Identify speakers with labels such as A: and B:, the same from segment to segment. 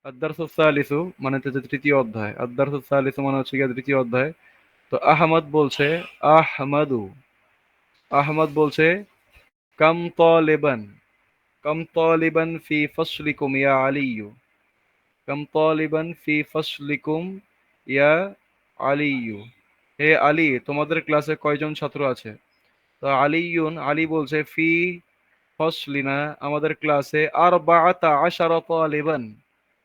A: আদ-দারসুস সালিসু মানে হচ্ছে তৃতীয় অধ্যায়। আদ-দারসুস সালিসু মানে হচ্ছে গিয়ে তৃতীয় অধ্যায়। তো আহমদ বলছে, আহমাদু, আহমদ বলছে কাম তালিবান, কাম তালিবান ফি ফসলিকুম ইয়া আলিয়্যু, কাম তালিবান ফি ফসলিকুম ইয়া আলিয়্যু। হে আলী, তোমাদের ক্লাসে কয়জন ছাত্র আছে? তো আলিয়ুন, আলী বলছে ফি ফসলিনা, আমাদের ক্লাসে আরবাআতা আশারা তালিবান।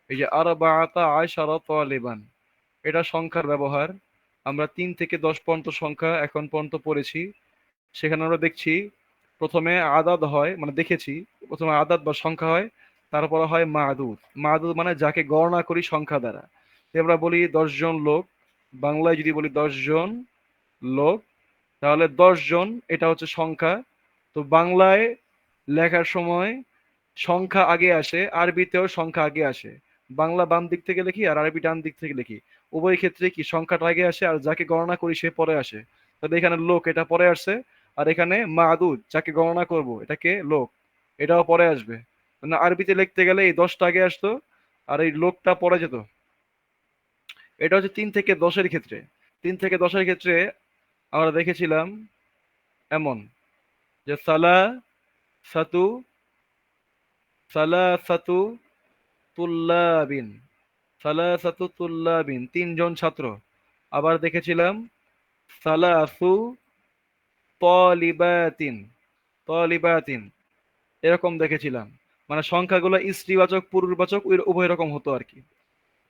A: এই যে আরবাআতা আশারা তালিবান, এটা সংখ্যার ব্যবহার। আমরা 3 থেকে 10 পর্যন্ত সংখ্যা এখন পর্যন্ত পড়েছি। সেখানে আমরা দেখছি প্রথমে আদাদ হয়, মানে দেখেছি প্রথমে আদাদ বা সংখ্যা হয়, তারপরে হয় মাদুদ। মাদুদ মানে যাকে গণনা করি সংখ্যা দ্বারা। তো আমরা বলি 10 জন লোক, বাংলায় যদি বলি 10 জন লোক, তাহলে 10 জন এটা হচ্ছে সংখ্যা। তো বাংলায় লেখার সময় সংখ্যা আগে আসে, আরবিতেও সংখ্যা আগে আসে। বাংলা বাম দিক থেকে লিখি আর আরবি ডান দিক থেকে লিখি, উভয় ক্ষেত্রে কি সংখ্যাটা আগে আসে আর যাকে গণনা করি সে পরে আসে। তাহলে এখানে লোক এটা পরে আসছে, আর এখানে মাদুদ যাকে গণনা করব এটাকে লোক, এটাও পরে আসবে। মানে আরবিতে লিখতে গেলে এই 10টা আগে আসতো আর এই লোকটা পরে যেত। এটা হচ্ছে 3 থেকে 10-এর ক্ষেত্রে। 3 থেকে 10-এর ক্ষেত্রে আমরা দেখেছিলাম এমন যে সাতু, সাতু তুল্লাবিন, সালাসাতু তুল্লাবিন 3 জন ছাত্র। আবার দেখেছিলাম সালাসু তলিবাতিন, তলিবাতিন এরকম দেখেছিলাম। মানে সংখ্যাগুলো স্ত্রীবাচক পুরুষবাচক উভয় রকম হতো আর কি।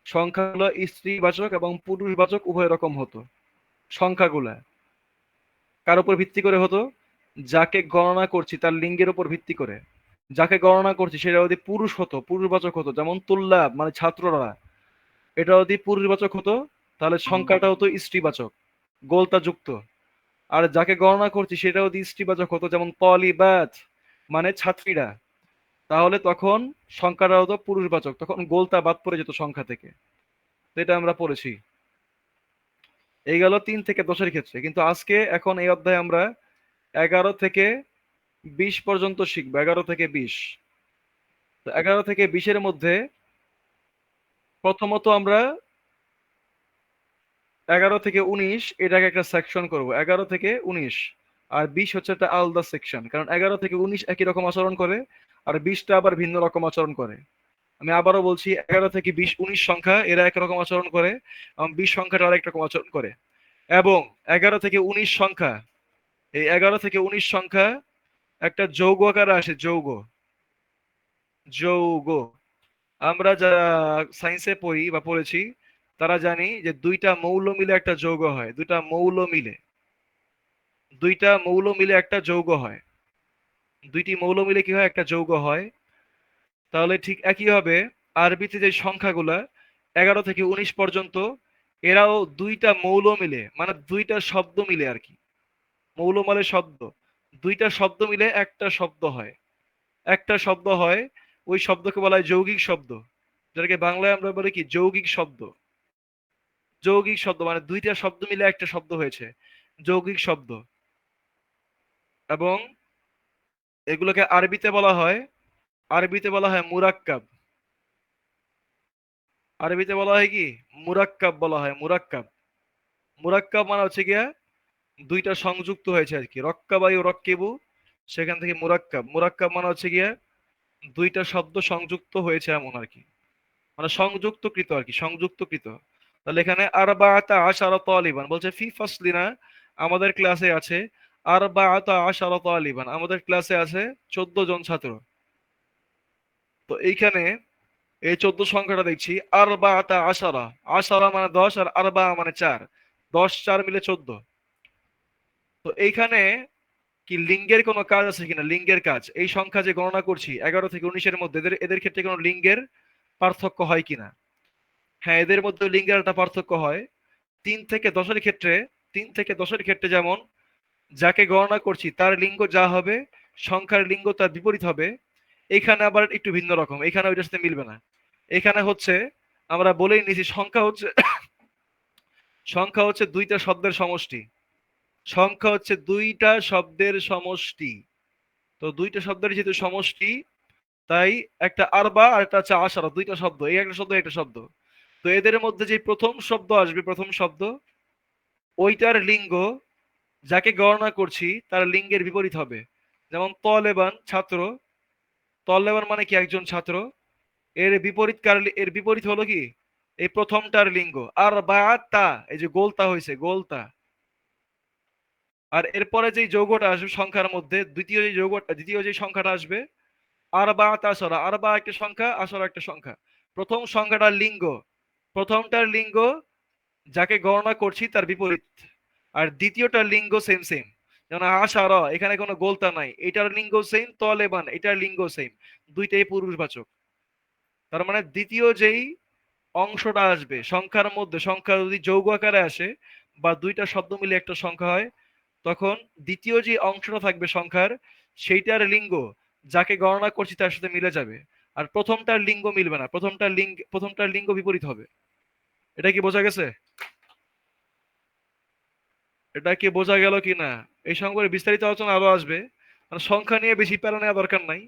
A: সংখ্যাগুলো স্ত্রীবাচক এবং পুরুষবাচক উভয় রকম হতো সংখ্যাগুলা। কার উপর ভিত্তি করে হতো? যাকে গণনা করছি তার লিঙ্গের উপর ভিত্তি করে। যাকে গণনা করছি সেটা যদি পুরুষ হতো, পুরুষবাচক হতো, যেমন তুল্লাব মানে ছাত্ররা, এটা যদি পুরুষবাচক হতো তাহলে সংখ্যাটা হতো স্ত্রীবাচক, গোলতা যুক্ত। আর যাকে গণনা করছি সেটা যদি স্ত্রীবাচক হতো, যেমন তলিবাত মানে ছাত্রীরা, তাহলে তখন সংখ্যাটা হতো পুরুষবাচক, তখন গোলতা বাদ পড়ে যেত সংখ্যা থেকে। তো এটা আমরা পড়েছি। এই গেল 3 থেকে 10-এর ক্ষেত্রে। কিন্তু আজকে এখন এই অধ্যায়ে আমরা 11 থেকে 20 পর্যন্ত শিখবো। 11 থেকে 20। তো 11 থেকে 20-এর মধ্যে প্রথমত আমরা 11 থেকে 19 এটাকে একটা সেকশন করব। 11 থেকে 19 আর 20 হচ্ছে একটা আলাদা সেকশন, কারণ 11 থেকে 19 একই রকম আচরণ করে আর 20টা আবার ভিন্ন রকম আচরণ করে। আমি আবারও বলছি, 11 থেকে 20 19 সংখ্যা এরা একরকম আচরণ করে এবং 20 সংখ্যাটা আরেক রকম আচরণ করে। এবং 11 থেকে 19 সংখ্যা, এই 11 থেকে 19 সংখ্যা একটা যৌগ আকারে আসে। যৌগ, যৌগ। আমরা যারা সায়েন্সে পড়ি বা পড়েছি তারা জানি যে দুইটা মৌল মিলে একটা যৌগ হয়। দুইটা মৌল মিলে একটা যৌগ হয়। দুইটি মৌল মিলে কি হয়? একটা যৌগ হয়। তাহলে ঠিক একইভাবে আরবিতে যে সংখ্যাগুলা 11 থেকে 19 পর্যন্ত, এরাও দুইটা মৌল মিলে, মানে দুইটা শব্দ মিলে আর কি। মৌল মানে শব্দ, দুইটা শব্দ মিলে একটা শব্দ হয়। একটা শব্দ হয়, ওই শব্দকে বলা হয় যৌগিক শব্দ, যেটাকে বাংলায় আমরা বলি কি? যৌগিক শব্দ। যৌগিক শব্দ মানে দুইটা শব্দ মিলে একটা শব্দ হয়েছে, যৌগিক শব্দ। এবং এগুলোকে আরবিতে বলা হয় মুরাক্কাব। আরবিতে বলা হয় কি? মুরাক্কাব বলা হয়, মুরাক্কাব। মুরাক্কাব মানে হচ্ছে গিয়া দুইটা সংযুক্ত হয়েছে আর কি। রক্কাবায়ু রক্কিবু, সেখান থেকে মুরাক্কাব। মুরাক্কাব মানে হচ্ছে গিয়া দুইটা শব্দ সংযুক্ত হয়েছে এমন আর কি, মানে সংযুক্তকৃত আর কি, সংযুক্তকৃত। তাহলে এখানে আরবাআতা আশারা তালিবান বলছে ফি ফাসলিনা, আমাদের ক্লাসে আছে। আরবাআতা আশারা তালিবান, আমাদের ক্লাসে আছে 14 জন ছাত্র। তো এইখানে এই 14 সংখ্যাটা দেখছি আরবাআতা আশারা। আশারা মানে 10 আর আরবা মানে 4, 10 4 মিলে 14। তো এইখানে কি লিঙ্গের কোনো কাজ আছে কিনা? লিঙ্গের কাজ, এই সংখ্যা যে গণনা করছি 11 থেকে 19-এর মধ্যে, এদের এদের ক্ষেত্রে কোনো লিঙ্গের পার্থক্য হয় কিনা? হ্যাঁ, এদের মধ্যে লিঙ্গের একটা পার্থক্য হয়। 3 থেকে 10-এর ক্ষেত্রে, 3 থেকে 10-এর ক্ষেত্রে যেমন যাকে গণনা করছি তার লিঙ্গ যা হবে, সংখ্যার লিঙ্গ তার বিপরীত হবে। এখানে আবার একটু ভিন্ন রকম, এখানে ওইটার সাথে মিলবে না। এখানে হচ্ছে আমরা বলেই নিছি সংখ্যা হচ্ছে দুইটা শব্দের সমষ্টি। সংখ্যা হচ্ছে দুইটা শব্দের সমষ্টি। তো দুইটা শব্দের যেহেতু সমষ্টি, তাই একটা আরবা আর একটা হচ্ছে আশারা, দুইটা শব্দ, এই একটা শব্দ একটা শব্দ। তো এদের মধ্যে যে প্রথম শব্দ আসবে, প্রথম শব্দ, ওইটার লিঙ্গ যাকে গণনা করছি তার লিঙ্গের বিপরীত হবে। যেমন তলেবান ছাত্র, তলেবান মানে কি একজন ছাত্র, এর বিপরীত কার, এর বিপরীত হলো কি এই প্রথমটার লিঙ্গ। আর বা তা, এই যে গোলতা হয়েছে গোলতা। আর এরপরে যে যৌগটা আসবে সংখ্যার মধ্যে, দ্বিতীয় যে যৌগটা, দ্বিতীয় যে সংখ্যাটা আসবে, আর বা তাসরা, আর বা একটা সংখ্যা, আসরা একটা সংখ্যা। প্রথম সংখ্যাটার লিঙ্গ, প্রথমটার লিঙ্গ যাকে গণনা করছি তার বিপরীত। আর দ্বিতীয়টার লিঙ্গ সেম সেম। যেমন আশারা, এখানে কোনো গোলতা নাই, এটার লিঙ্গ সেম, তলেবান এটার লিঙ্গ সেম, দুইটাই পুরুষবাচক। তার মানে দ্বিতীয় যেই অংশটা আসবে সংখ্যার মধ্যে, সংখ্যা যদি যৌগ আকারে আসে বা দুইটা শব্দ মিলে একটা সংখ্যা হয়, তখন দ্বিতীয় যে অংশটা থাকবে সংখ্যার, সেইটার লিঙ্গ যাকে গণনা করছি তার সাথে মিলে যাবে। আর প্রথমটার লিঙ্গ মিলবে না, প্রথমটার লিঙ্গ বিপরীত হবে। এটা কি বোঝা গেছে? এটা কি বোঝা গেল কি না? এই সম্পর্কে বিস্তারিত আলোচনা আরো আসবে। মানে সংখ্যা নিয়ে বেশি প্যারা নেওয়া দরকার নাই।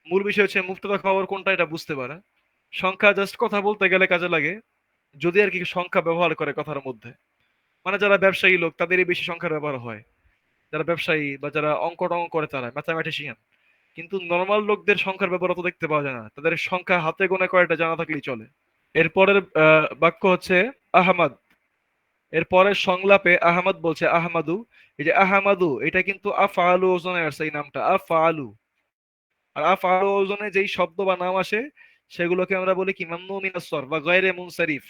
A: মূল বিষয় হচ্ছে মুক্তদা খবর কোনটা এটা বুঝতে পারা। সংখ্যা জাস্ট কথা বলতে গেলে কাজে লাগে, যদি আর কি সংখ্যা ব্যবহার করে কথার মধ্যে। মানে যারা ব্যবসায়ী লোক তাদেরই বেশি সংখ্যার ব্যবহার হয়, যারা ব্যবসায়ী বা যারা অঙ্ক টঙ্ক করে তারা ম্যাথামেটিশিয়ান। কিন্তু নর্মাল লোকদের সংখ্যার ব্যবহার অত দেখতে পাওয়া যায় না, তাদের সংখ্যা হাতে গোনা কয়টা জানা থাকলেই চলে। এরপরের বাক্য হচ্ছে আহমদ। এর পরের সংলাপে আহমদ বলছে আহমাদু। এই যে আহমাদু, এটা কিন্তু আফআলু ওজনে আসছে এই নামটা আফআলু। আর আফআলু ওজনে যেই শব্দ বা নাম আসে সেগুলোকে আমরা বলি কি মামনু মিনাস সরফ বা গায়রে মুনসারিফ।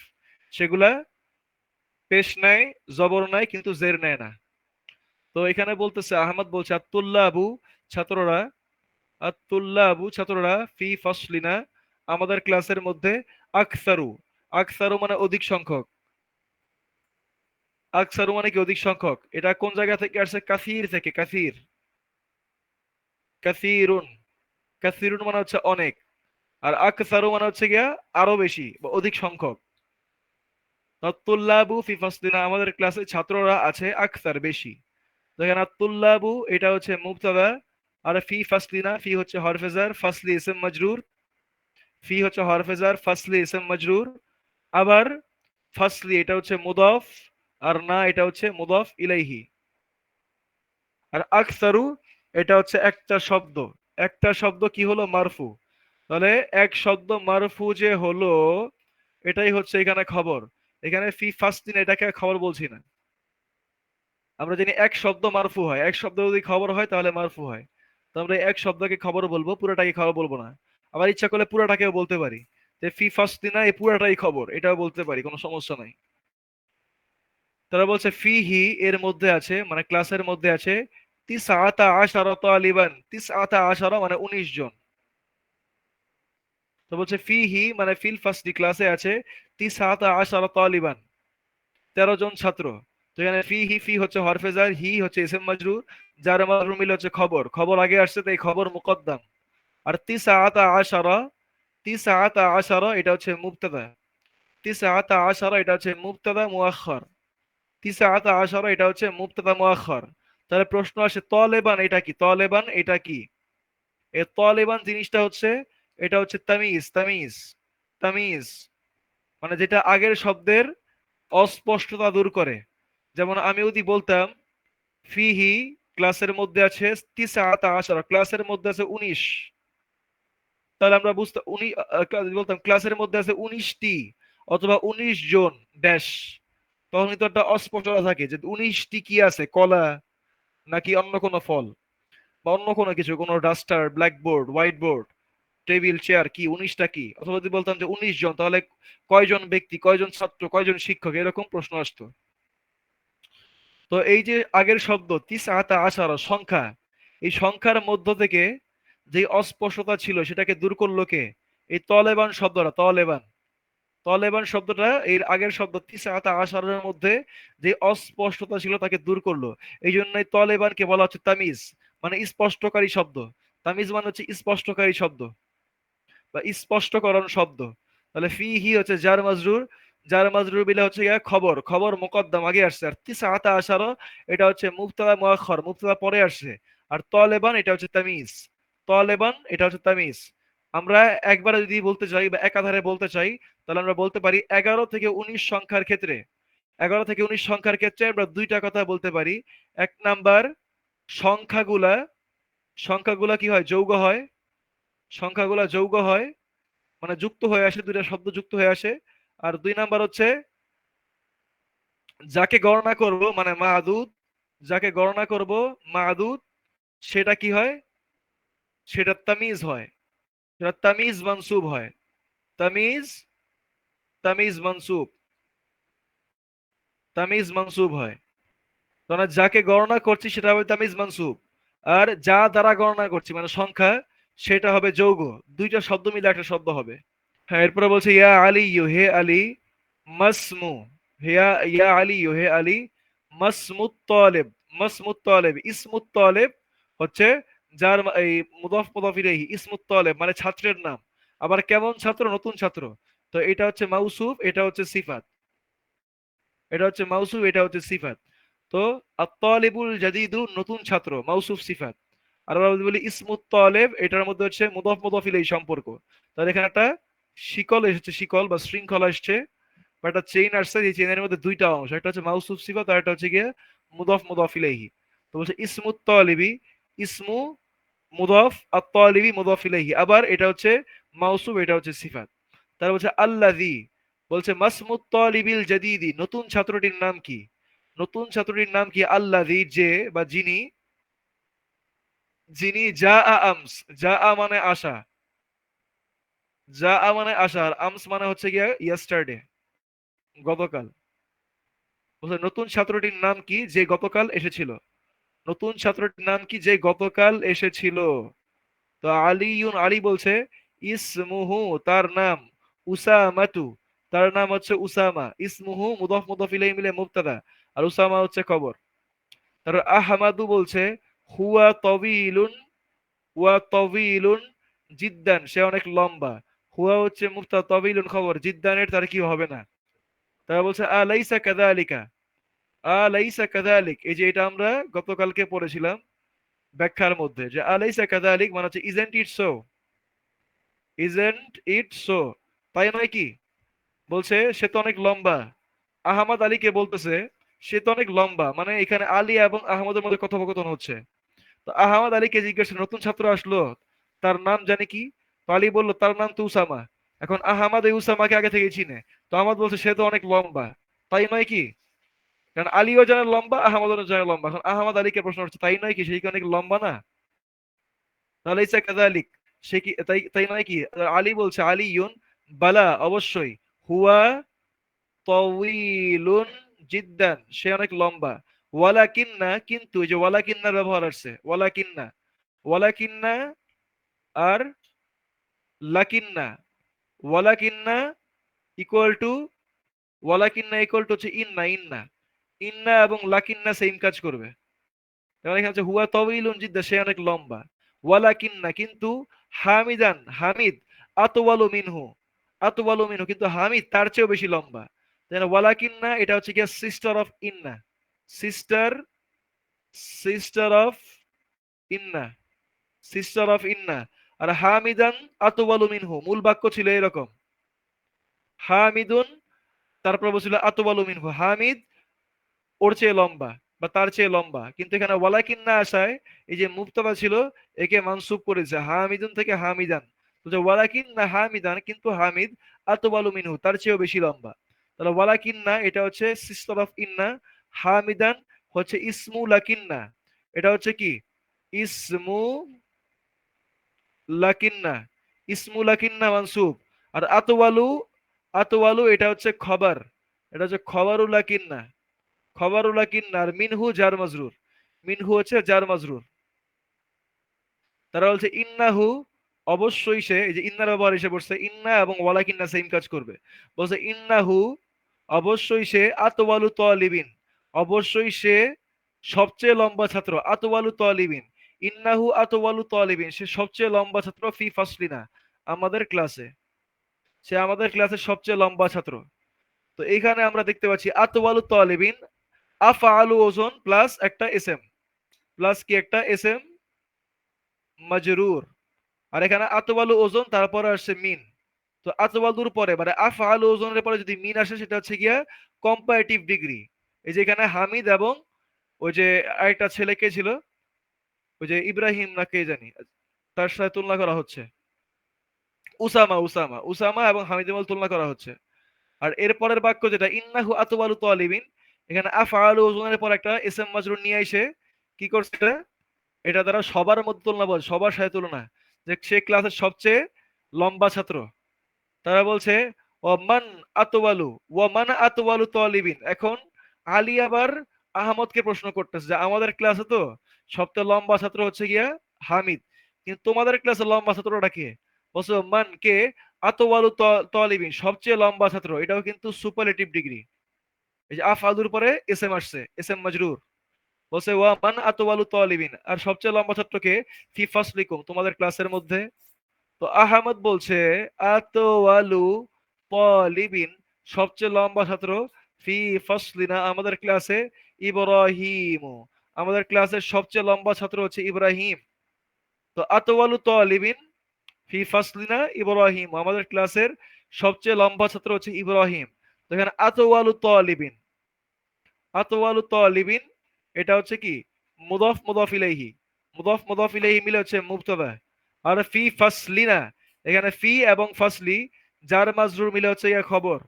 A: সেগুলা পেশ নেয়, জবর নেয়, কিন্তু জের নেয় না। তো এখানে বলতেছে আহমদ বলছে আতুল্লাবু, ছাত্ররা, আতুল্লাবু ছাত্ররা, ফি ফসলিনা আমাদের ক্লাসের মধ্যে, আকসারু, আকসারু মানে অধিক সংখ্যক, আকসারু মানে কি অধিক সংখ্যক। এটা কোন জায়গা থেকে আসছে? কাসির থেকে, কাসির, কাসিরুন, কাসিরুন মানে হচ্ছে অনেক। আর আকসারু মানে হচ্ছে গিয়া আরো বেশি বা অধিক সংখ্যক। তুল্লাবু ফি ফাসলিনা আমাদের ক্লাসে ছাত্ররা আছে আকসার বেশি। দেখেন তুল্লাবু এটা হচ্ছে মুবতাদা, আর ফি ফাসলিনা, ফি হচ্ছে হরফে জার, ফাসলি ইসম মাজরুর, ফি হচ্ছে হরফে জার, ফাসলি ইসম মাজরুর। আবার ফাসলি এটা হচ্ছে মুদাফ, আর না এটা হচ্ছে মুদাফ ইলাইহি। আর আকসারু এটা হচ্ছে একটা শব্দ, একটা শব্দ কি হলো মারফু। তাহলে এক শব্দ মারফু যে হলো, এটাই হচ্ছে এখানে খবর। এখানে ফি ফার্স্ট দিন এটাকে খবর বলছি না। আমরা জানি এক শব্দ মারফু হয়, এক শব্দ যদি খবর হয় তাহলে মারফু হয়। তো আমরা এক শব্দকে খবর বলবো, পুরোটাকে খবর বলবো না। আবার ইচ্ছা করলে পুরোটাকেও বলতে পারি, যে ফি ফার্স্ট দিন এই পুরোটাই খবর, এটাও বলতে পারি, কোনো সমস্যা নাই। তারা বলছে ফি হি এর মধ্যে আছে, মানে ক্লাসের মধ্যে আছে, তিসআতা আশারা তালিবান, তিসআতা আশারা মানে 19 জন। তো বলছে ফি হি মানে ফিল ফার্স্ট ক্লাসে আছে তিসআতা আশারা তালিবান, 13 জন ছাত্র। তো এখানে ফি হি, ফি হচ্ছে হরফে জার, হি হচ্ছে ইসম মাজরুর, যার মাজরুর মিল হচ্ছে খবর, খবর আগে আসছে তাই খবর মুকদ্দাম। আর তিসআতা আশারা, তিসআতা আশারা এটা হচ্ছে মুবতাদা, তিসআতা আশারা এটা হচ্ছে মুবতাদা মুআখখার, তিসআতা আশারা এটা হচ্ছে মুবতাদা মুআখখার। তাহলে প্রশ্ন আসে তলেবান এটা কি, তলেবান এটা কি? এই তলেবান জিনিসটা হচ্ছে, এটা হচ্ছে তামিজ, তামিজ, তামিজ মানে যেটা আগের শব্দের অস্পষ্টতা দূর করে। যেমন আমি যদি বলতাম ফিহি ক্লাসের মধ্যে আছে তিসআতা আশারা, ক্লাসের মধ্যে আছে 19, তাহলে আমরা বুঝতাম বলতাম ক্লাসের মধ্যে আছে 19টি অথবা 19 জন ড্যাশ, তখন কিন্তু একটা অস্পষ্টতা থাকে যে 19টি কি আছে, কলা নাকি অন্য কোনো ফল বা অন্য কোনো কিছু, কোনো duster, blackboard, white board, table, chair, কি 19টা কি। অথবা যদি বলতাম যে 19 জন, তাহলে কয়জন ব্যক্তি, কয়জন ছাত্র, কয়জন শিক্ষক, এরকম প্রশ্ন আসতো। তো এই যে আগের শব্দ তিসআতা আশারা সংখ্যা, এই সংখ্যার মধ্য থেকে যে অস্পষ্টতা ছিল সেটাকে দূর করলো কে? এই তলেবান শব্দটা, তলেবান, তলেবান শব্দটা এর আগের শব্দ তিসআতা আশারের মধ্যে যে অস্পষ্টতা ছিল তাকে দূর করলো। এই জন্যই তলেবানকে বলা হচ্ছে তামিজ, মানে স্পষ্টকারী শব্দ। তামিজ মানে হচ্ছে স্পষ্টকারী শব্দ বা স্পষ্টকরণ শব্দ। তাহলে ফি হি হচ্ছে জার মাজরুর, জার মাজরুর বিলে হচ্ছে গিয়ে খবর, খবর মুকদ্দাম আগে আসছে। আর তিসআতা আশারা এটা হচ্ছে মুবতাদা মুআখখার, মুবতাদা পরে আসছে। আর তলেবান এটা হচ্ছে তামিজ, তলেবান এটা হচ্ছে তামিজ। আমরা একবারে যদি বলতে চাই বা একাধারে বলতে চাই, তাহলে আমরা বলতে পারি 11 থেকে 19 সংখ্যার ক্ষেত্রে, 11 থেকে 19 সংখ্যার ক্ষেত্রে আমরা দুইটা কথা বলতে পারি। এক নাম্বার, সংখ্যাগুলা সংখ্যাগুলা কি হয়, যৌগ হয়। সংখ্যাগুলা যৌগ হয়, মানে যুক্ত হয়ে আসে, দুইটা শব্দ যুক্ত হয়ে আসে। আর দুই নাম্বার হচ্ছে, যাকে গণনা করব মানে মাদুদ, যাকে গণনা করব মাদুদ, সেটা কি হয়, সেটা তামিজ হয়, সেটা তামিজ মানসুব হয়। তামিজ, তামিজ মানসুব, তামিজ মানসুব হয়। মানে যাকে গণনা করছি সেটা হবে তামিজ মানসুব, আর যা দ্বারা গণনা করছি মানে সংখ্যা, সেটা হবে যৌগ। দুইটা শব্দ মিলে একটা শব্দ হবে। হ্যাঁ, এরপরে বলছে ইয়া আলী, হে আলী, মাসমু, হিয়া ইয়া আলী, হে আলী, মাসমুত তালেব, মাসমুত তালেব, ইসমুত তালেব হচ্ছে যার এই মুদাফ মুদাফ ইলাইহি, ইসমুত তালেব মানে ছাত্রের নাম। আবার কেমন ছাত্র, নতুন ছাত্র। তো এটা হচ্ছে মাউসুফ, এটা হচ্ছে সিফাত। এটা হচ্ছে মাউসুফ, এটা হচ্ছে সিফাত। তো আত-তালিবুল জাদিদু নতুন ছাত্র, মাউসুফ সিফাত। আর আমরা যদি বলি ইসমুত তালেব, এটার মধ্যে হচ্ছে মুদাফ মুদাফ ইলাইহি সম্পর্ক। তাহলে এখানে একটা শিকল এসেছে, শিকল বা শৃঙ্খলা আসছে, বা একটা চেইন আসছে। এই চেইনের মধ্যে দুইটা অংশ, একটা হচ্ছে মাউসুফ সিফাত আর একটা হচ্ছে গিয়ে মুদাফ মুদাফ ইলাইহি। তো বলছে ইসমুত তালিবি, ইসমু মুদাফ, আত-তালিবি মুদাফ ইলাইহি। আবার এটা হচ্ছে মাউসুফ, এটা হচ্ছে সিফাত। তারপর বলছে আল্লাযী, বলছে মাসমুত তালিবিল জাদিদি, নতুন ছাত্রটির নাম কি, নতুন ছাত্রটির নাম কি, আল্লাযী যে বা যিনি, যিনি যা আমস, যা মানে আসা, যা মানে আসা, আর আমস মানে হচ্ছে গিয়ে ইয়েস্টারডে, গতকাল। বলছে নতুন ছাত্রটির নাম কি যে গতকাল এসেছিল, নতুন ছাত্রটির নাম কি যে গতকাল এসেছিল। তো আলীউন, আলী বলছে ইসমুহু তার নাম, উসামাতু তার নাম হচ্ছে উসামা, ইসমুহু মুদাফ মুদাফ ইলাইহি মিলে মুবতাদা, আর উসামা হচ্ছে খবর। তারপর আহমাদু বলছে হুয়া তবিলুন, হুয়া তবিলুন জিদ্দান সে অনেক লম্বা। হুয়া হচ্ছে মুবতাদা, তবিলুন খবর, জিদ্দানের তার কি হবে না। তারা বলছে আলাইসা কাযালিকা, আলাইসা কাযালিক, এই যে এটা আমরা গতকালকে পড়েছিলাম ব্যাখ্যার মধ্যে, যে আলাইসা কাযালিক মানে হচ্ছে isn't it so, isn't it so, তাই নয় কি। বলছে সে তো অনেক লম্বা, আহমদ আলীকে বলতেছে সে তো অনেক লম্বা, মানে এখানে আলী এবং আহমদের মধ্যে কথোপকথন হচ্ছে। তো আহমদ আলীকে জিজ্ঞেস, নতুন ছাত্র আসলো, তার নাম জানি কি। তো আলী বললো তার নাম তো উসামা। এখন আহমদ এই উসামাকে আগে থেকে চিনে, তো আহমদ বলছে সে তো অনেক লম্বা, তাই নয় কি। কারণ আলীও জানে লম্বা, আহমদও জানে লম্বা। এখন আহমদ আলীকে প্রশ্ন হচ্ছে তাই নয় কি, সে কি অনেক লম্বা না। তাহলে ইসা কাযালিক, সে কি তাই, তাই নয় কি। আলী বলছে আলীউন, বালা অবশ্যই, হুয়া তউইলুন জিদ্দান সে অনেক লম্বা, ওয়ালাকিন্না কিন্তু, এই যে ওয়ালাকিন্নার ব্যবহার আসছে, ওয়ালাকিন্না, ওয়ালাকিন্না আর লাকিন্না, ওয়ালাকিন্না ইকুয়াল টু, ওয়ালাকিন্না ইকুয়াল টু হচ্ছে ইন্না, ইন্না, ইন্না এবং লাকিন্না সেম কাজ করবে। যেমন এখানে হচ্ছে হুয়া তওয়িলুন জিদ্দা সে অনেক লম্বা, ওয়ালাকিন্না কিন্তু, হামিদান হামিদ, আতওয়ালু মিনহু, আতওয়ালু মিনহু কিন্তু হামিদ তার চেয়েও বেশি লম্বা। তাই না, ওয়ালাকিন্না এটা হচ্ছে কি সিস্টার অফ ইন্না, সিস্টার, সিস্টার অফ ইন্না, সিস্টার অফ ইন্না। আর হামিদান আতওয়ালু মিনহু মূল বাক্য ছিল এরকম, হামিদুন তারপর বলছিল আতওয়ালু মিনহু, হামিদ ওর চেয়ে লম্বা বা তার চেয়ে লম্বা। কিন্তু এখানে ওয়ালাকিন না আসায় এই যে মুবতাদা ছিল, একে মানসুব করেছে হামিদুন থেকে হামিদান। তো যে ওয়ালাকিন না হামিদান, কিন্তু হামিদ আতওয়ালু মিনহু তার চেয়েও বেশি লম্বা। তাহলে ওয়ালাকিন না এটা হচ্ছে সিস্টার অফ ইন্না, হামিদান হচ্ছে ইসমু লাকিন্না, এটা হচ্ছে কি ইসমু লাকিন্না, ইসমু লাকিন্না মানসুব। আর আতওয়ালু, আতওয়ালু এটা হচ্ছে খবর, এটা হচ্ছে খবরু লাকিন্না, খবরুল্লাহ কিন্নার, মিনহু জার মাজরুর, মিনহু হচ্ছে জার মাজরুর। তারা বলছে ইন্নাহু অবশ্যই সে, এই যে ইন্নার ব্যবহার এসে পড়ছে, ইন্না এবং ওয়ালা কিন্না সেম কাজ করবে। বলছে ইন্নাহু অবশ্যই সে, আতওয়ালু তালিবিন অবশ্যই সে সবচেয়ে লম্বা ছাত্র, আতওয়ালু তালিবিন, ইন্নাহু আতওয়ালু তালিবিন সে সবচেয়ে লম্বা ছাত্র, ফি ফাসলিনা আমাদের ক্লাসে, সে আমাদের ক্লাসের সবচেয়ে লম্বা ছাত্র। তো এইখানে আমরা দেখতে পাচ্ছি আতওয়ালু তালিবিন, আফআলু ওজন প্লাস একটা এসএম, প্লাস কি একটা এসএম মাজরুর, আর এখানে আতওয়ালু ওজন, তারপরে আসছে মিন। তো আতওয়ালুর পরে মানে আফআলু ওজনের পরে যদি মিন আসে সেটা হচ্ছে গিয়া কম্পারেটিভ ডিগ্রি। এই যে এখানে হামিদ এবং ওই যে আরেকটা ছেলে কে ছিল, ওই যে ইব্রাহিম না কে জানি, তার সাথে তুলনা করা হচ্ছে। উসামা, উসামা, উসামা এবং হামিদের মধ্যে তুলনা করা হচ্ছে। আর এর পরের বাক্য যেটা ইন্নাহু আতওয়ালু তালিবিন, এখানে আফআলু ওজনের পর একটা ইসম মাজরুর নিয়ে এসে কি করছে এটা? এটা দ্বারা সবার মধ্যে তুলনা বল, সবার সাথে তুলনা, যে সে ক্লাসের সবচেয়ে লম্বা ছাত্র। তারা বলছে ওমান আতওয়ালু, ওয়ামান আতওয়ালু তালিবিন। এখন আলী আবার আহমদকে প্রশ্ন করতেছে যে আমাদের ক্লাসে তো সবচেয়ে লম্বা ছাত্র হচ্ছে গিয়া হামিদ, কিন্তু তোমাদের ক্লাসে লম্বা ছাত্রটা কে? বলছে মান কে, আতওয়ালু তালিবিন, সবচেয়ে লম্বা ছাত্র। এটাও কিন্তু সুপারলেটিভ ডিগ্রি। এই যে আফআলুর পরে এসএম আসছে, এসএম মাজরুর। বলছে ওয়া মান আতওয়ালু তালিবিন, আর সবচেয়ে লম্বা ছাত্রকে ফি ফাসলিকুম, তোমাদের ক্লাসের মধ্যে। তো আহমদ বলছে আতওয়ালু তালিবিন, সবচেয়ে লম্বা ছাত্র, ফি ফাসলিনা, আমাদের ক্লাসে, ইব্রাহিম, আমাদের ক্লাসের সবচেয়ে লম্বা ছাত্র হচ্ছে ইব্রাহিম। তো আতওয়ালু তালিবিন ফি ফাসলিনা ইব্রাহিম, আমাদের ক্লাসের সবচেয়ে লম্বা ছাত্র হচ্ছে ইব্রাহিম। তো এখানে আতওয়ালু তালিবিন, আতওয়ালু তালিবিন, এটা হচ্ছে কি মুদাফ মুদাফ ইলাইহি, মুদাফ মুদাফ ইলাইহি মিলে হচ্ছে মুবতাদা। আর ফি ফাসলিনা, এখানে ফি এবং ফাসলি জার মাজরুর মিলে হচ্ছে ইয়া খবর।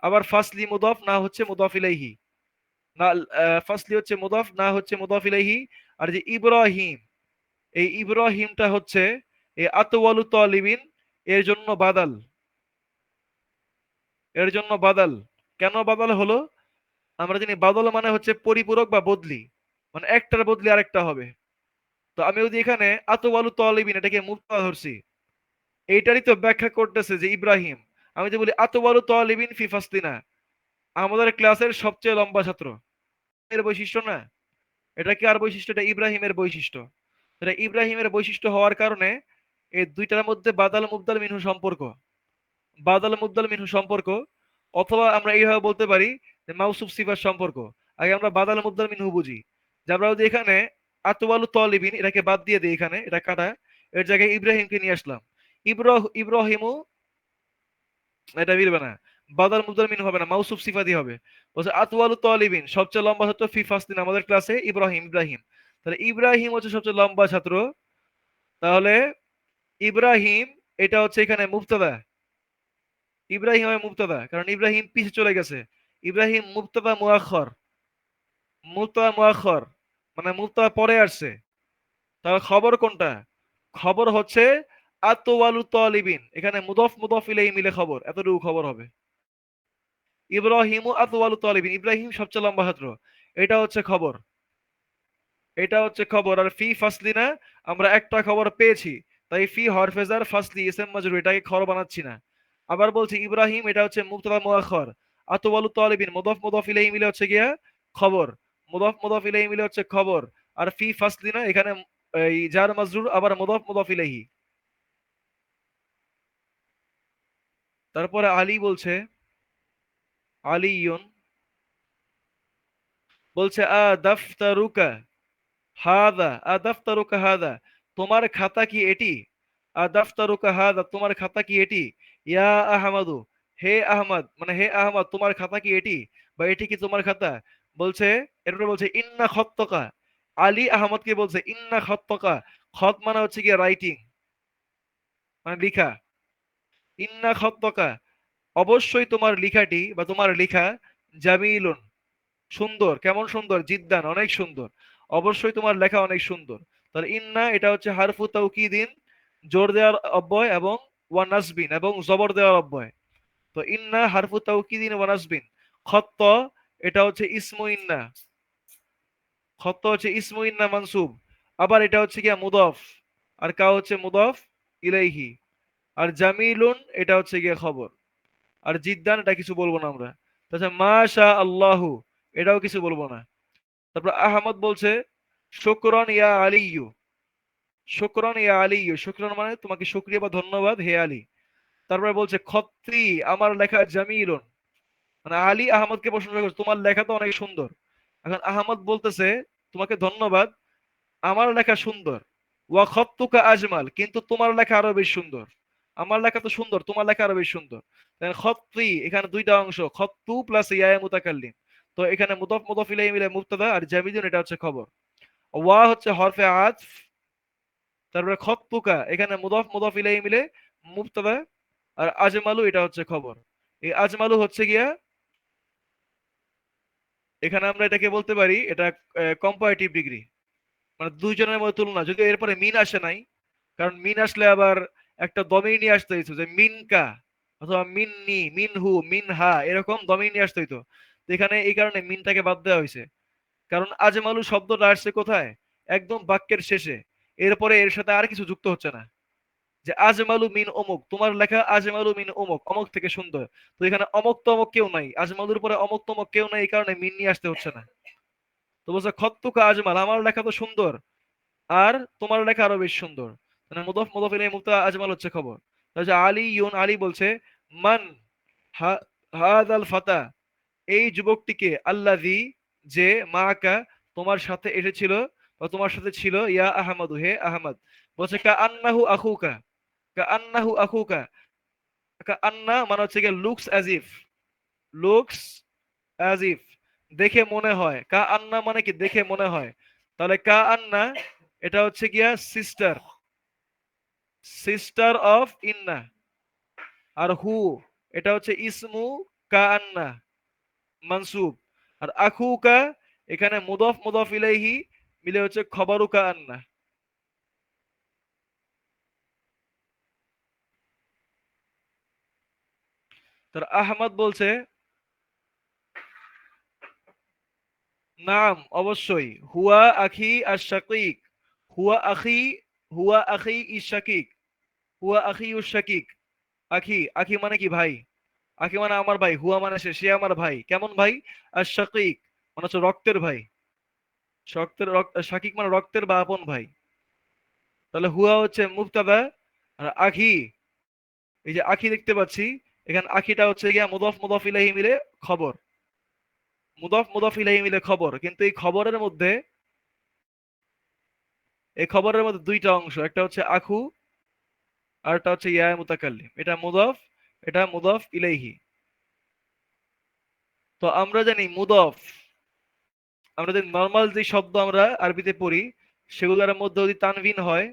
A: আবার ফাসলি মুদাফ না হচ্ছে মুদাফ ইলাইহি, না ফাসলি হচ্ছে মুদাফ না হচ্ছে মুদাফ ইলাইহি। আর যে ইব্রাহিম, এই ইব্রাহিমটা হচ্ছে এই আতওয়ালু তালিবিন এর জন্য বাদাল, এর জন্য বাদাল। কেন বাদাল হলো? আমরা জানি বাদল মানে হচ্ছে পরিপূরক বা বদলি, মানে একটার বদলি আরেকটা হবে। তো আমি যদি এখানে আতওয়ালু তালিবিন এটাকে মুবতাদা ধরছি, এইটারই তো ব্যাখ্যা করতেছে যে ইব্রাহিম। আমি যে বলি আতওয়ালু তালিবিন ফি ফাসলিনা, আমাদের ক্লাসের সবচেয়ে লম্বা ছাত্র, এর বৈশিষ্ট্য না, এটা কি আর বৈশিষ্ট্য? এটা ইব্রাহিমের বৈশিষ্ট্য। এটা ইব্রাহিমের বৈশিষ্ট্য হওয়ার কারণে এই দুইটার মধ্যে বাদাল মুবদাল মিনহু সম্পর্ক, বাদাল মুবদাল মিনহু সম্পর্ক। অথবা আমরা এইভাবে বলতে পারি যে মাউসুফ সিফার সম্পর্ক। আগে আমরা বাদাল মুবদাল মিনহু বুঝি, যে আমরা যদি এখানে আতওয়ালু তালিবিন এটাকে বাদ দিয়ে দিই, এখানে এটা কাটা, এর জায়গায় ইব্রাহিমকে নিয়ে আসলাম। ইব্রাহিমু, এটা মিলবে না, বাদাল মুবদাল মিনহু হবে না, মাউসুফ সিফাতি হবে। বলছে আতওয়ালু তালিবিন, সবচেয়ে লম্বা ছাত্র ফি ফাসলিন, আমাদের ক্লাসে, ইব্রাহিম, ইব্রাহিম। তাহলে ইব্রাহিম হচ্ছে সবচেয়ে লম্বা ছাত্র। তাহলে ইব্রাহিম, এটা হচ্ছে এখানে মুবতাদা, ইব্রাহিম হয় মুবতাদা, কারণ ইব্রাহিম পিছে চলে গেছে। ইব্রাহিম মুবতাদা মুআখর, মুবতাদা মুআখর মানে মুবতাদা পরে আসছে। তাহলে খবর কোনটা? খবর হচ্ছে আতওয়ালু তালিবিন, এখানে মুদফ মুদফ ইলাইহি মিলে খবর, এতটুকু খবর হবে। ইব্রাহিমু আতওয়ালু তালিবিন, ইব্রাহিম সবচেয়ে লম্বা ছাত্র, এটা হচ্ছে খবর, এটা হচ্ছে খবর। আর ফি ফাসলিনা, আমরা একটা খবর পেয়েছি, তাই ফি হরফেজার ফাসলি ইসম মাজরুর, এটাকে খবর বানাচ্ছি না। আবার বলছি ইব্রাহিম, এটা হচ্ছে মুবতাদা মুআখর। আতওয়ালু তালিবিন মুদাফ মুদাফ ইলাইহি মিলে হচ্ছে গিয়া খবর, মুদাফ মুদাফ ইলাইহি মিলে হচ্ছে খবর। আর ফি ফাসলিনা এখানে এই জার মাজরুর, আবার মুদাফ মুদাফ ইলাইহি। তারপরে আলী বলছে, আলিয়ুন, বলছে আ দাফতারুকা হাদা, আদাফতারুকা হাদা, তোমার খাতা কি এটি? আদাফতারুকা হাদা, তোমার খাতা কি এটি? ইয়া আহমাদু, হে আহমদ, মানে হে আহমদ, তোমার খাতা কি এটি, বা এটি কি তোমার খাতা? বলছে, এরপরে বলছে ইন্না খত্তকা, আলী আহমদকে বলছে ইন্না খত্তকা, খত মানে হচ্ছে গিয়ে রাইটিং, মানে লিখা। ইন্না খত্তকা, অবশ্যই তোমার লিখাটি বা তোমার লেখা, জামিলুন, সুন্দর। কেমন সুন্দর? জিদ্দান, অনেক সুন্দর। অবশ্যই তোমার লেখা অনেক সুন্দর। তাহলে ইন্না, এটা হচ্ছে হারফু তাওকিদিন, জোর দেওয়ার অব্যয়, এবং ওয়া নাসবিন, এবং জবর দেওয়ার অব্যয়। তো ইন্না হারফু তাওকিদিন ওয়া নাসবিন। খত্ত, এটা হচ্ছে ইসমু ইন্না, খত্ত হচ্ছে ইসমু ইন্না মানসুব। আবার এটা হচ্ছে গিয়া মুদফ, আর কা হচ্ছে মুদফ ইলাইহি। আর জামিলুন, এটা হচ্ছে গিয়া খবর। আর জিদ্দান, এটা কিছু বলবো না আমরা। তাছাড়া মাশা আল্লাহু, এটাও কিছু বলবো না। তারপর আহমদ বলছে শুকরান ইয়া আলিয়্যু, শুকরান ইয়া আলিয়্যু, শুকরান মানে তোমাকে শুকরিয়া বা ধন্যবাদ হে আলী। তারপরে বলছে খত্তি, আমার লেখা, জামিলুন, মানে আলী আহমদকে প্রশংসা করছে, তোমার লেখা তো অনেক সুন্দর। এখন আহমদ বলতেছে তোমাকে ধন্যবাদ, আমার লেখা সুন্দর। ওয়া খত্তুকা আজমাল, কিন্তু তোমার লেখা আরো বেশি সুন্দর। আমার লেখা তো সুন্দর, তোমার লেখা আরো বেশি সুন্দর। খত্তি, এখানে দুইটা অংশ, খত্তু প্লাস ইয়া মুতাকাল্লিম। তো এখানে মুদাফ মুদাফ ইলাইহি মিলে মুবতাদা, আর জামিদুন এটা হচ্ছে খবর। ওয়া হচ্ছে হরফে আতফ, তারপরে খত্তুকা এখানে মুদাফ মুদাফ ইলাইহি মিলে মুবতাদা, আর আজমালু এটা হচ্ছে খবর। এই আজমালু হচ্ছে গিয়া, এখানে আমরা এটাকে বলতে পারি এটা কম্পারেটিভ ডিগ্রি, মানে দুইজনের মধ্যে তুলনা। যদিও এরপরে মিন আসে নাই, কারণ মিন আসলে আবার একটা দমির নিয়ে আসতে হইতো, যে মিনকা অথবা মিন্নি, মিনহু, মিনহা, এরকম দমির নিয়ে আসতে হইতো। তো এখানে এই কারণে মিনটাকে বাদ দেওয়া হয়েছে। কারণ আজমালু শব্দটা আসছে কোথায়, একদম বাক্যের শেষে, এরপরে এর সাথে আর কিছু যুক্ত হচ্ছে না। যে আজমালু মিন অমুক, তোমার লেখা আজমালু মিন অমুক, অমুক থেকে সুন্দর। তো এখানে অমুক তমক কেউ নাই, আজমালুর পরে অমুক তমক কেউ নাই, এই কারণে মিন নিয়ে আসতে হচ্ছে না। তো বলছে খত্তুকা আজমাল, আমার লেখা তো সুন্দর, আর তোমার লেখা আরো বেশি সুন্দর। মানে মুদাফ মুদাফ ইলাইহি মুবতাদা, আজমাল হচ্ছে খবর। তাহলে আলী ইউন, আলী বলছে, মান হাদাল ফাতা, এই যুবকটিকে, আল্লাযী যে, মাকা তোমার সাথে এসেছিল বা তোমার সাথে ছিল, ইয়া আহমদু হে আহমদ। বলছে কা আন্নাহু আখুকা, কা আন্নাহু আখুকা, কা আন্না মানে হচ্ছে গিয়ে looks as if, looks as if, দেখে মনে হয়। কা আন্না মানে কি, দেখে মনে হয়। তাহলে কা আন্না এটা হচ্ছে গিয়া সিস্টার, সিস্টার অফ ইন্না। আর হু এটা হচ্ছে ইসমু কা আন্না, মানসুব। আর আখুকা এখানে মুদাফ মুদাফ ইলাইহি মিলে হচ্ছে খবরু কা আন্না। তার আহমদ বলছে, নাম অবশ্যই, হুয়া আখি আশ-শাকীক, হুয়া আখি, হুয়া আখি ইশ-শাকীক, হুয়া আখি উশ-শাকীক। আখি, আখি মানে কি ভাই, আখি মানে আমার ভাই, হুয়া মানে সে, সে আমার ভাই। কেমন ভাই, আশ-শাকীক মানে হচ্ছে রক্তের ভাই, রক্তের শাকীক মানে রক্তের বা আপন ভাই। তাহলে হুয়া হচ্ছে মুবতাদা, আর আখি, এই যে আখি দেখতে পাচ্ছি, এখানে আখিটা হচ্ছে গিয়া মুদাফ মুদাফ ইলাইহি মিলে খবর, মুদাফ মুদাফ ইলাইহি মিলে খবর। কিন্তু এই খবরের মধ্যে, এই খবরের মধ্যে দুইটা অংশ, একটা হচ্ছে আখু, আর একটা হচ্ছে ইয়া মুতাকাল্লিম। এটা মুদাফ, এটা মুদাফ ইলাইহি। তো আমরা জানি মুদাফ, আমরা যে নর্মাল যে শব্দ আমরা আরবিতে পড়ি, সেগুলোর মধ্যে যদি তানভিন হয়,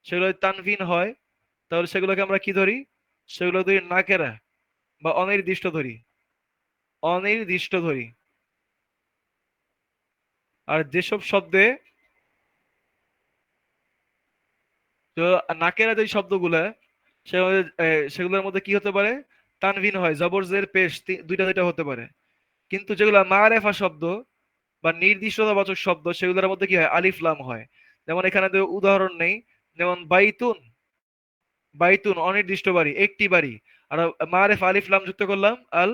A: সেগুলো যদি তানভিন হয়, তাহলে সেগুলোকে আমরা কি ধরি, সেগুলো ধরি নাকেরা বা অনির্দিষ্ট ধরি, অনির্দিষ্ট ধরি। আর যেসব শব্দে, তো নাকেরা যে শব্দগুলা, সেগুলোর মধ্যে কি হতে পারে, তানভিন হয়, জবর জের পেশ, দুইটা দুইটা হতে পারে। কিন্তু যেগুলো মারেফা শব্দ বা নির্দিষ্টতাবাচক শব্দ, সেগুলোর মধ্যে কি হয়, আলিফ লাম হয়। যেমন এখানে তো উদাহরণ নেই, যেমন বাইতুন, বাইতুন অনির্দিষ্ট বাড়ি, একটি বাড়ি। আর মারেফা আলিফ লাম যুক্ত করলাম, আল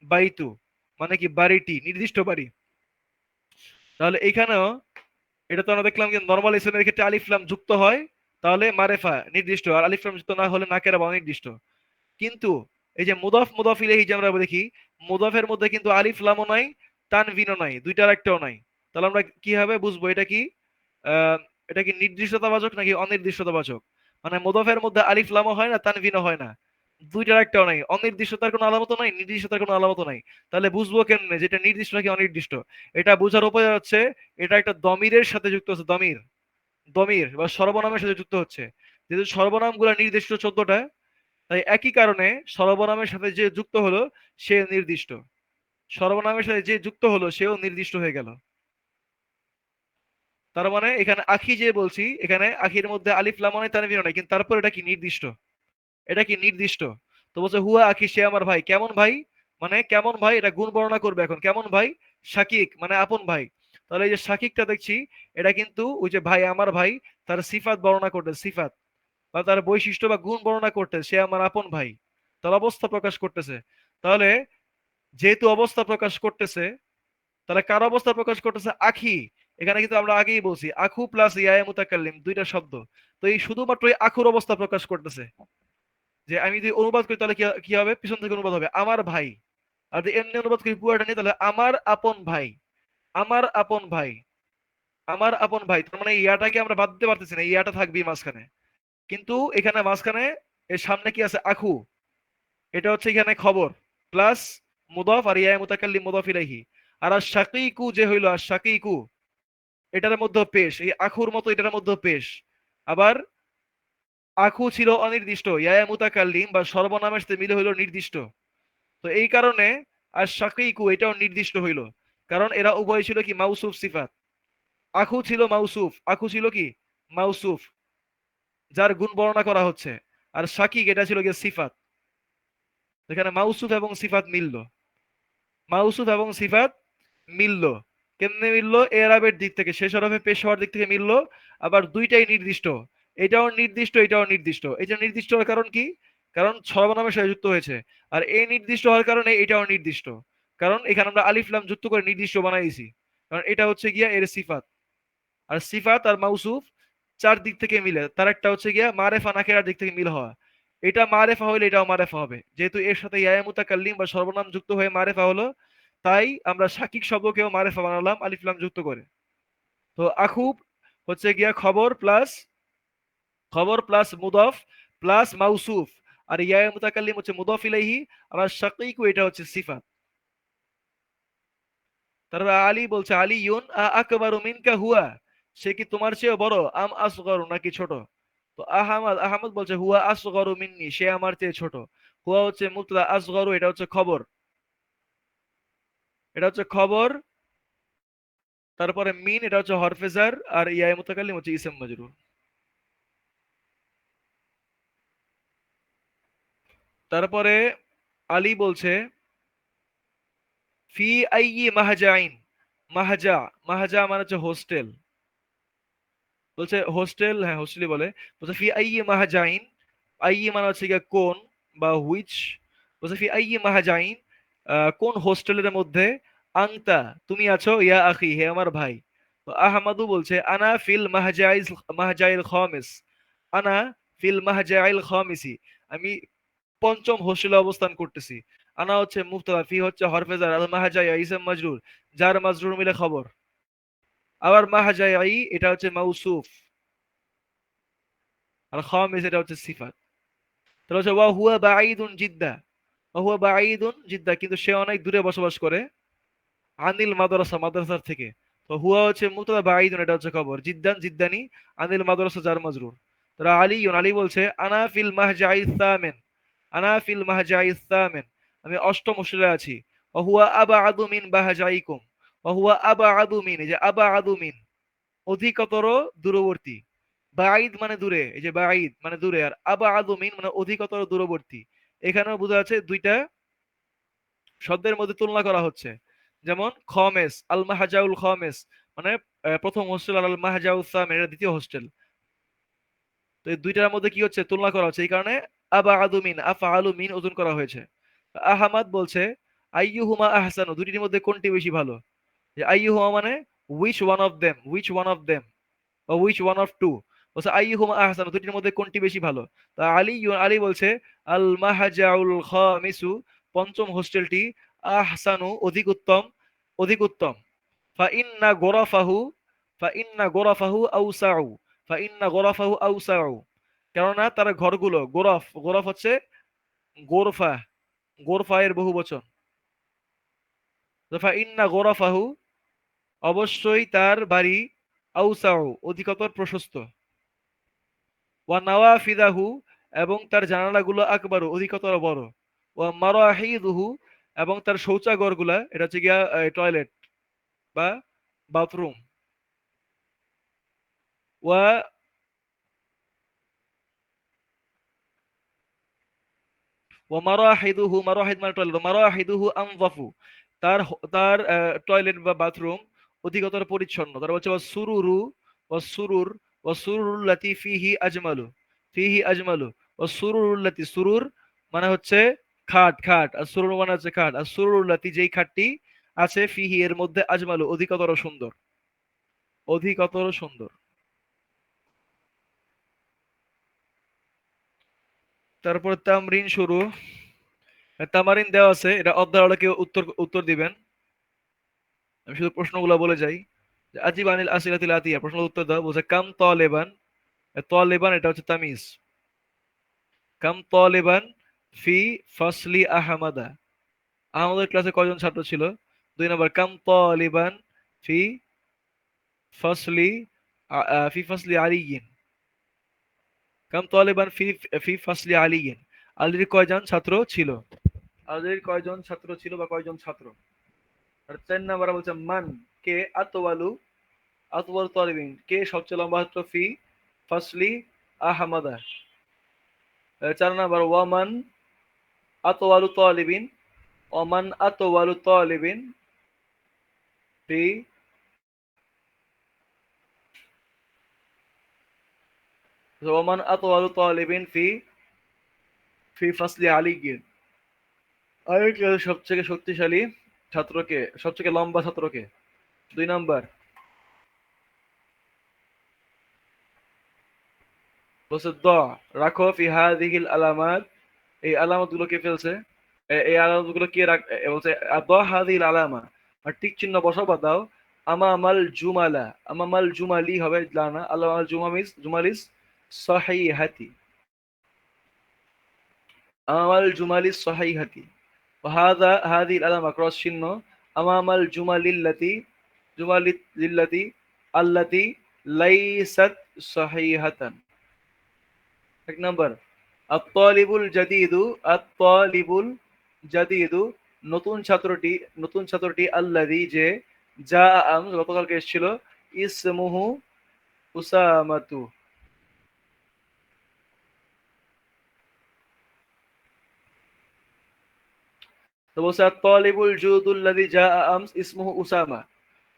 A: বাইতু মানে কি, বাড়িটি, নির্দিষ্ট বাড়ি। তাহলে এখানেও, এটা তো আমরা দেখলাম যে নরমাল ইসলামের ক্ষেত্রে আলিফ লাম যুক্ত হয়, তাহলে মারেফা নির্দিষ্ট, আর আলিফ লাম যুক্ত না হলে নাকেরা বা অনির্দিষ্ট। কিন্তু এই যে মুদাফ মুদাফ ইলাইহি যে আমরা দেখি, মুদাফের মধ্যে কিন্তু আলিফ লামও নাই, তানভিনও নাই, দুইটার একটাও নাই। তাহলে আমরা কিভাবে বুঝবো এটা কি, আহ এটা কি নির্দিষ্টতাবাচক নাকি অনির্দিষ্টতাবাচক? মানে মুদাফের মধ্যে আলিফ লামও হয় না, তানভিনও হয় না, দুইটার একটাও নাই, অনির্দিষ্টতার কোনো আলামত নাই, নির্দিষ্টতার কোনো আলামত নাই। তাহলে বুঝবো কেমনে যেটা নির্দিষ্ট নাকি অনির্দিষ্ট? এটা বোঝার উপায় হচ্ছে, এটা একটা দমিরের সাথে যুক্ত আছে, দমির, দমির বা সর্বনামের সাথে যুক্ত হচ্ছে। যেহেতু সর্বনামগুলো নির্দিষ্ট 14টা, তাই একই কারণে সর্বনামের সাথে যে যুক্ত হলো সে নির্দিষ্ট, সর্বনামের সাথে যে যুক্ত হলো সেও নির্দিষ্ট হয়ে গেল। তার মানে এখানে আখি যে বলছি, এখানে আখির মধ্যে আলিফ লাম নাই, তানভীর নাই, কিন্তু তারপর এটা কি নির্দিষ্ট, এটা কি নির্দিষ্ট। তো বলছে হুয়া আখি, সে আমার ভাই। কেমন ভাই, মানে কেমন ভাই, এটা গুণ বর্ণনা করবে এখন। কেমন ভাই, শাকিক মানে আপন ভাই। তাহলে এই যে শাকিকটা দেখছি, এটা কিন্তু ওই যে ভাই, আমার ভাই, তার সিফাত বর্ণনা করতে, সিফাত বা তার বৈশিষ্ট্য বা গুণ বর্ণনা করতে, সে আমার আপন ভাই, তার অবস্থা প্রকাশ করতেছে। তাহলে যেহেতু অবস্থা প্রকাশ করতেছে, তাহলে কার অবস্থা প্রকাশ করতেছে, আখি। এখানে কিন্তু আমরা আগেই বলছি আখু প্লাস ইয়া মুতাকাল্লিম দুইটা শব্দ। তো এই শুধুমাত্র এই আখুর অবস্থা প্রকাশ করতেছে। যে আমি যদি অনুবাদ করি তাহলে কি কি হবে, পিছন থেকে অনুবাদ হবে আমার ভাই। আর যদি এমনি অনুবাদ করি পুরাটা নিয়ে, তাহলে আমার আপন ভাই, আমার আপন ভাই। আমার আপন ভাই, তার মানে ইয়াটাকে আমরা বাদ দিতে পারতেছি না, ইয়াটা থাকবেই মাঝখানে। কিন্তু এখানে মাঝখানে এর সামনে কি আছে, আখু, এটা হচ্ছে এখানে খবর প্লাস মুদাফ, আর ইয়া মুতাকাল্লিম মুদাফ ইলাইহি। আর শাকিকু যে হইলো আর শাকিকু, এটার মধ্যে পেশ, এই আখুর মতো এটার মধ্যে পেশ। আবার আখু ছিল অনির্দিষ্ট, ইয়া মুতাকাল্লিম বা সর্বনামের সাথে মিলে হইলো নির্দিষ্ট। তো এই কারণে আর শাকিকু এটাও নির্দিষ্ট হইলো, কারণ এরা উভয় ছিল কি মাউসুফ সিফাত। আখু ছিল মাউসুফ, আখু ছিল কি মাউসুফ, যার গুণ বর্ণনা করা হচ্ছে। আর শাকিক এটা ছিল গিয়ে সিফাত। এখানে মাউসুফ এবং সিফাত মিললো, মাউসুফ এবং সিফাত মিললো। কেমনে মিললো? এরাবের দিক থেকে, শেষ হরফে পেশ হওয়ার দিক থেকে মিললো। আবার দুইটাই নির্দিষ্ট, এটাও নির্দিষ্ট এটাও নির্দিষ্ট। এটা নির্দিষ্ট হওয়ার কারণ কি? কারণ সর্বনামের সাথে যুক্ত হয়েছে। আর এই নির্দিষ্ট হওয়ার কারণে এটাও নির্দিষ্ট, কারণ এখানে আমরা আলিফ লাম যুক্ত করে নির্দিষ্ট বানাইছি। কারণ এটা হচ্ছে গিয়া এর সিফাত। আর সিফাত আর মাউসুফ চার দিক থেকে মিলে, তার একটা হচ্ছে গিয়া মারেফা নাকেরার দিক থেকে মিল হওয়া। এটা মারেফা হইলে এটাও মারেফা হবে, যেহেতু এর সাথে ইয়া মুতাকাল্লিম বা সর্বনাম যুক্ত হয়ে মারেফা হলো। তাই আমরা শাকিক শব্দকেও মারেফা বানালাম আলিফ লাম যুক্ত করে। তো আখুব হচ্ছে গিয়া খবর প্লাস মুদফ প্লাস মাউসুফ। আর ইয়া মুতাকাল্লিম হচ্ছে মুদফ ইলাইহি। আবার শাকিকু এটা হচ্ছে সিফাত। তারপর আলী বলছে আলী ইউন আকবারু মিনকা হুয়া, সে কি তোমার চেয়ে বড়, আম আসগরু নাকি ছোট। তো আহমদ আহমদ বলছে হুয়া আসগরু মিন্নি, সে আমার চেয়ে ছোট। হুয়া হচ্ছে মুবতাদা, আসগরু এটা হচ্ছে খবর, এটা হচ্ছে খবর। তারপরে মিন এটা হচ্ছে হরফেজার, আর ইয়া মুতাকাল্লিম হচ্ছে ইসম মাজরুর। তারপরে আলী বলছে ফি আইয়ি মাহজাইন, মাহজা, মাহজা মানে হচ্ছে হোস্টেল। বলছে হোস্টেল, হ্যাঁ হোস্টেলই বলে। বলছে ফি আইয়ি মাহজাইন, আইয়ি মানে হচ্ছে গিয়ে কোন বা হুইচ। বলছে ফি আইয়ি মাহজাইন, কোন হোস্টেলের মধ্যে, আংতা তুমি আছো, ইয়া আখি হে আমার ভাই। তো আহমাদু বলছে আনা ফিল মাহজাইল, মাহজাইল খামিস, আনা ফিল মাহজাইল খামিসি, আমি পঞ্চম হোস্টেলে অবস্থান করতেছি। আনা হচ্ছে মুবতাদা, ফি হচ্ছে হরফে জার, আল মাহজাই ইসম মাজরুর, যার মাজরুর মিলে খবর। আবার মাহজাই এটা হচ্ছে মাউসুফ, আর খামিস এটা হচ্ছে সিফাত। তাহলে হচ্ছে ওয়া হুয়া বাঈদুন জিদ্দা, ওয়া হুয়া বাঈদুন জিদ্দা, কিন্তু সে অনেক দূরে বসবাস করে, আনিল মাদ্রাসা, মাদ্রাসার থেকে। তো হুয়া হচ্ছে মুবতাদা, বাঈদুন এটা হচ্ছে খবর, জিদ্দান জিদ্দানি, আনিল মাদ্রাসা যার মাজরুর। তারা আলী আলী বলছে আনা ফিল মাহজাই সামিন, আনা ফিল মাহজাই সামিন, আমি অষ্টম হোস্টেলে আছি। ওয়া হুয়া আবআদু মিন বাহজাইকুম, ওয়া হুয়া আবআদু মিন, এই যে আবআদু মিন অধিকতর, দূরবর্তী। বাঈদ মানে দূরে, এই যে বাঈদ মানে দূরে, আর আবআদু মিন মানে অধিকতর দূরবর্তী। এখানেও বোঝা যাচ্ছে দুইটা শব্দের মধ্যে তুলনা করা হচ্ছে। যেমন খমেস, আল মাহাজাউল খমেস মানে প্রথম হোস্টেল, আর আল মাহাজাউল সাম এটা দ্বিতীয় হোস্টেল। তো এই দুইটার মধ্যে কি হচ্ছে, তুলনা করা হচ্ছে, এই কারণে আবা আদু মিন আফা আলু মিন ওজন করা হয়েছে। আহমাদ বলছে আইয়ুহুমা আহসানু, দুটির মধ্যে কোনটি বেশি ভালো। যে আইয়ুহুমা মানে which one of them, which one of them, বা which one of two। বলছে আইয়ুহুমা আহসানু, দুটির মধ্যে কোনটি বেশি ভালো। তা আলী বলছে আল মাহাজাউল খামিসু, পঞ্চম হোস্টেলটি, আহসানু অধিক উত্তম, অধিক উত্তম। ফা ইন্না গোরাফাহু, ফা ইন্না গোরাফাহু আউসাউ, ফা ইন্না গোরাফাহু আউসাউ, কেননা তার ঘরগুলো, গোরফ, গোরফ হচ্ছে গোরফা, গোরফা এর বহু বচন। ফা ইন্না গোরাফাহু, অবশ্যই তার বাড়ি, আউসাউ অধিকতর প্রশস্ত, ওয়া নাওয়াফিদাহু, এবং তার জানালাগুলো আকবারু অধিকতর বড়, ওয়া মারাহিদুহু, এবং তার শৌচাগারগুলা, এটা হচ্ছে গিয়া টয়লেট বা বাথরুম, ওয়া ওয়া মারাহিদুহু, মারাহিদ মানে টয়লেট, মারাহিদুহু আনজাফু, তার টয়লেট বা বাথরুম অধিকতর পরিচ্ছন্ন। তার হচ্ছে ওয়া সুরুরু, ওয়া সুরুর, ওয়া সুরুরুল লাতি ফিহি আজমালু, ফিহি আজমালু, ওয়া সুরুরুল লাতি, সুরুর মানে হচ্ছে খাট, খাট, আর সুরুর মানে হচ্ছে খাট, আর সুরুরুল লাতি যেই খাটটি আছে, ফিহি এর মধ্যে, আজমালু অধিকতর সুন্দর, অধিকতর সুন্দর। তারপর তামরিন শুরু, তামারিন দেওয়া আছে, এটা অধ্যায় কেউ উত্তর উত্তর দিবেন। আমি শুধু প্রশ্নগুলো বলে যাই। আজিব আনিল আসিলাতিল আতিয়া, প্রশ্নের উত্তর দাও। বলছে কাম তালেবান, তালেবান এটা হচ্ছে তামিজ। কাম তালেবান ফি ফাসলি আহমাদা, আমাদের ক্লাসে কয়জন ছাত্র ছিল? 2 নম্বর, কাম তালিবান ফি ফাসলি ফি ফাসলি আলিয়িন, কাম তালিবান ফি ফি ফাসলি আলিয়িন, আলীর কয়জন ছাত্র ছিল? আলীর কয়জন ছাত্র ছিল বা কয়জন ছাত্র? আর 4 নম্বর বলছে মান, কে আতওয়ালু, আতওয়াল তালিবিন, কে সবচেয়ে লম্বা ছাত্র ফি ফাসলি আহমাদা। 4 নম্বর ওয়ামান আতওয়ালু তালিবিন, ওমান আতওয়ালু তালিবিন ফি, ওমান আতওয়ালু তালিবিন ফি ফি ফাসলি আলিয়িন, আর সবথেকে শক্তিশালী ছাত্রকে, সবথেকে লম্বা ছাত্রকে? 2 নম্বর বলছে দ, রাখো ফি হাযিহিল আলামাত, এই আলামত গুলো কে ফেলছে? এই আলামত গুলো কে বলছে দ হাযিহিল আলামা, আর টিক চিহ্ন বসাও বা দাও। আমামাল জুমালা, আমামাল জুমালি হবে লানা, আলামাল জুমামিস জুমালিস সহিহাতি, আমামাল জুমালিস সহিহাতি, وهذا هذه العلامة ক্রস চিহ্ন আমামাল জুমালিল্লাতি, জুমালিল্লাতি আল্লাতি লাইসাত সহিহাতান। 1 নম্বর আত-তালিবুল জাদিদু, আত-তালিবুল জাদিদু নতুন ছাত্রটি, নতুন ছাত্রটি আল্লাযী যে, যা আম গতকালকে এসেছিল, ইসমুহু উসামাতু। তো বলছে আত-তালিবুল জুদুল্লাযী যা আমস ইসমুহু উসামা।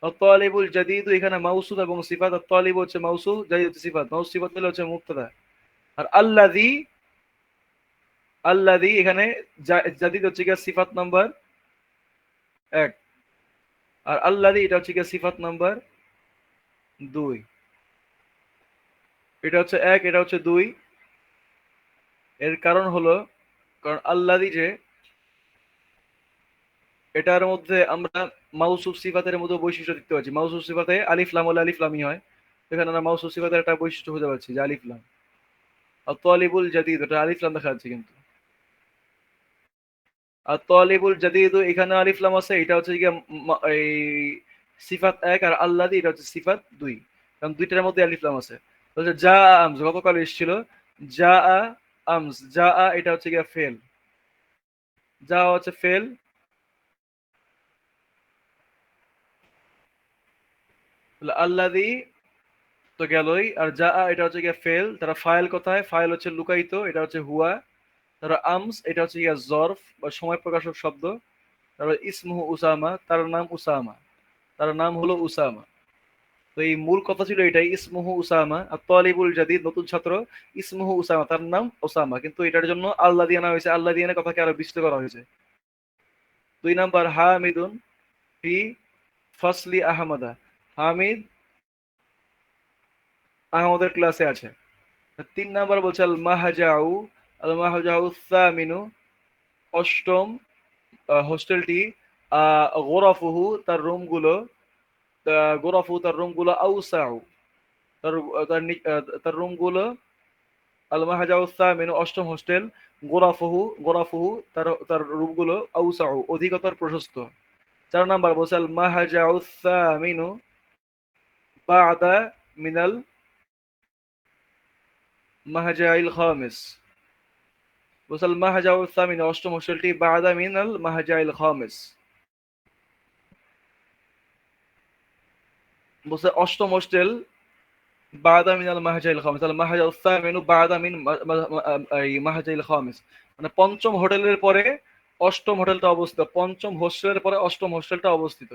A: আত-তালিবুল জাদিদু এখানে মাউসুফ এবং সিফাত, আত-তালিব হচ্ছে মাউসুফ, জাদিদ হচ্ছে সিফাত, মাউসুফ সিফাত হলে হচ্ছে মুবতাদা। আর আল্লাযী, আল্লাযী এখানে জাদিদ হচ্ছে কি সিফাত নাম্বার 1, আর আল্লাযী এটা হচ্ছে কি সিফাত নাম্বার 2। এটা হচ্ছে 1, এটা হচ্ছে 2। এর কারণ হলো, কারণ আল্লাযী যে, এটার মধ্যে আমরা মাউসুফ সিফাতের মধ্যে বৈশিষ্ট্য দেখতে পাচ্ছি। মাউসুফ সিফাতে আলিফ লাম হলে আলিফ লামই হয়, এখানে আমরা মাউসুফ সিফাতের একটা বৈশিষ্ট্য খুঁজে পাচ্ছি যে আলিফ লাম। আর তালিবুল জাদিদ এটা আলিফ লাম দেখা যাচ্ছে কিন্তু, আর তালিবুল জাদিদ এখানে আলিফ লাম আছে, এটা হচ্ছে গিয়ে এই সিফাত 1, আর আল্লাযী এটা হচ্ছে সিফাত 2, কারণ দুইটার মধ্যে আলিফ লাম আছে। তাহলে যা আমস গতকাল এসেছিল, যা আমস, যা এটা হচ্ছে গিয়ে ফেল, যা হচ্ছে ফেল, আল্লাযী তো গেলই, আর যা এটা হচ্ছে গিয়ে ফেল, তারা ফাইল কোথায়? ফাইল হচ্ছে লুকায়িত, এটা হচ্ছে হুয়া। তারা আমস এটা হচ্ছে গিয়ে জরফ বা সময় প্রকাশক শব্দ। তারপর ইসমুহু উসামা, তার নাম উসামা, তার নাম হলো উসামা। তো এই মূল কথা ছিল এটাই, ইসমুহু উসামা, আর তালিবুল জাদিদ নতুন ছাত্র, ইসমুহু উসামা তার নাম উসামা, কিন্তু এটার জন্য আল্লাহ দিয়ে আনা হয়েছে, আল্লাহ দিয়ে আনা কথাকে আরো বিস্তৃত করা হয়েছে। 2 নম্বর হামিদুন ফি ফাসলি আহমদা, হামিদ আহমদের ক্লাসে আছে। 3 নম্বর বলছে আল মাহাজাউ, আল মাহাজাউ সামিনু অষ্টম হোস্টেলটি, গোরাফুহু তার রুমগুলো, গোরাফু তার রুমগুলো, আউসাউ তার তার তার রুমগুলো, আল মাহাজাউ সামিনু অষ্টম হোস্টেল, গোরাফুহু গোরাফুহু তার তার রুমগুলো, আউসাউ অধিকতর প্রশস্ত। 4 নম্বর বলছে আল মাহাজাউ সামিনু বাদা মিনাল মাহাজাইল খামিস, বলছে আল মাহাজাউ সামিনু অষ্টম হোস্টেলটি বাদা মিনাল মাহাজাইল খামিস, বলছে অষ্টম হোস্টেল বাদা মিনাল মাহাজাইল খামিস, তাহলে মাহাজা উসামিনু বাদা মিন এই মাহাজাইল খামিস, মানে পঞ্চম হোটেলের পরে অষ্টম হোটেলটা অবস্থিত, পঞ্চম হোস্টেলের পরে অষ্টম হোস্টেলটা অবস্থিত।